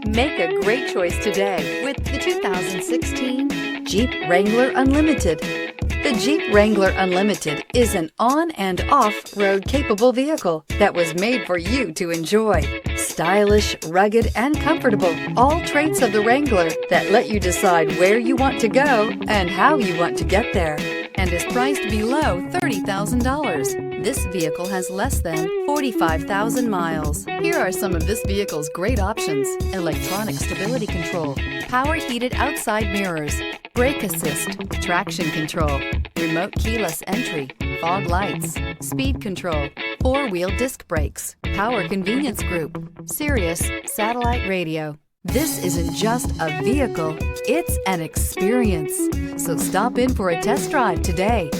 Make a great choice today with the 2016 Jeep Wrangler Unlimited. The Jeep Wrangler Unlimited is an on- and off-road capable vehicle that was made for you to enjoy. Stylish, rugged, and comfortable, all traits of the Wrangler that let you decide where you want to go and how you want to get there, and is priced below $30,000. This vehicle has less than 45,000 miles. Here are some of this vehicle's great options: electronic stability control, power heated outside mirrors, brake assist, traction control, remote keyless entry, fog lights, speed control, four-wheel disc brakes, power convenience group, Sirius satellite radio. This isn't just a vehicle, it's an experience. So stop in for a test drive today.